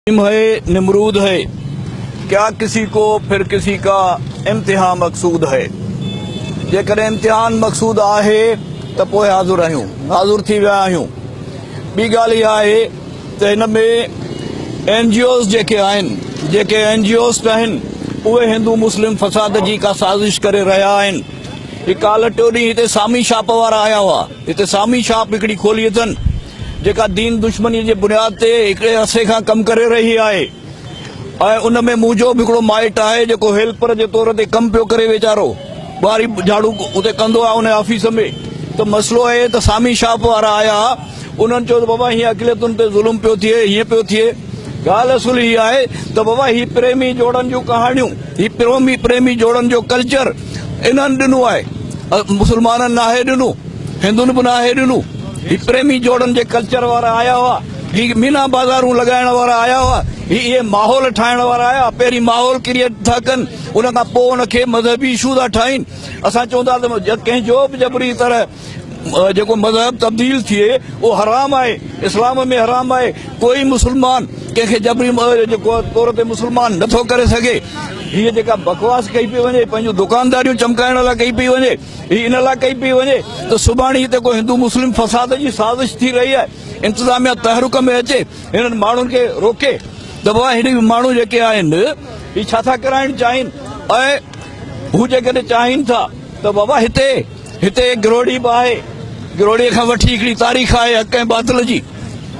है निमरूद है, क्या किसी को फिर किसी का इम्तिहान मकसूद है। जेकर इम्तिहान मकसूद आहे तो पोइ हाज़ुर थी विया आहियूं। ॿी ॻाल्हि इहा आहे त हिन में NGOs जेके आहिनि, जेके NGOs आहिनि उहे हिंदू मुस्लिम फसाद जी का साज़िश करे रहिया आहिनि। ही काल्ह टियों ॾींहुं हिते सामी छाप वारा आया हुआ। हिते सामी छाप हिकिड़ी खोली अथनि जेका दीन दुश्मनी जे बुनियाद ते हिकिड़े अरसे खां कमु करे रही आहे। ऐं उन में मुंहिंजो बि हिकिड़ो माइट आहे जेको हेल्पर जे तौर ते कमु पियो करे, वीचारो ॿारी झाड़ू उते कंदो आहे उन ऑफिस में। त मसइलो आहे त सामी छाप वारा आया, उन्हनि चयो त बाबा हीअं अक़लियतुनि ते ज़ुल्म पियो थिए, हीअं पियो थिए। ॻाल्हि असुल हीअ आहे त बाबा ही प्रेमी जोड़नि जूं कहाणियूं, ही प्रेमी जोड़नि जो कल्चर इन्हनि ॾिनो आहे, मुस्लमाननि नाहे ॾिनो, हिंदुनि बि नाहे ॾिनो। ही प्रेमी जोड़न जे कल्चर वारा आया हुआ, ही मीना बाज़ारूं लगाइण वारा आया हुआ, ये माहौल ठाहिण वारा आया। पहिरीं माहौल क्रिएट था कनि, उन खां पोइ उनखे मज़हबी इशू था ठाहिनि। असां चवंदा त कंहिंजो बि जबरी तरह जेको मज़हब तब्दील थिए उहो हराम आहे, इस्लाम में हराम आहे। कोई मुस्लमान कंहिंखे जबरी जेको तौर ते मुस्लमान नथो करे सघे। हीअ जेका बकवास कई पई वञे, पंहिंजूं दुकानदारियूं चमकाइण लाइ कई पई वञे, हीअ इन लाइ कई पई वञे त सुभाणे हिते को हिंदू मुस्लिम फसाद जी साज़िश थी रही आहे, इंतज़ामिया तहरुक में अचे, हिननि माण्हुनि खे रोके। त बाबा हिन माण्हू जेके आहिनि ही छा था कराइण चाहिनि, ऐं हू जेकॾहिं चाहिनि था त बाबा हिते गिरोड़ी बि आहे। गिरोड़ीअ खां वठी हिकिड़ी तारीख़ आहे हक़ ऐं बातिल जी।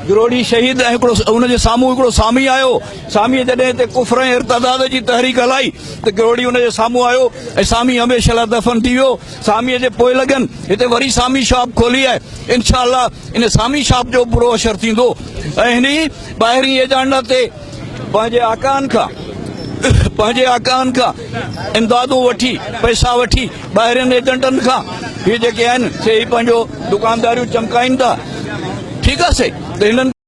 गिरोड़ी शहीद ऐं हिकिड़ो उनजे साम्हूं हिकिड़ो सामी आयो। सामीअ जॾहिं हिते कुफ्र ऐं इर्तदाद जी तहरीक हलाई त गिरोड़ी उनजे साम्हूं आयो ऐं सामी हमेशह लाइ दफ़न थी वियो। सामीअ जे पोइ लॻनि हिते वरी सामी शॉप खोली आहे। इंशाअल्लाह इन सामी शॉप जो बुरो असरु थींदो। ऐं हिन ॿाहिरीं एजेंडा ते पंहिंजे आकान खां इमदादूं वठी, पैसा वठी ॿाहिरिनि एजेंटनि खां हीअ जेके आहिनि से ही पंहिंजो दुकानदारियूं चमकाइनि था। ठीकु आहे से त हिननि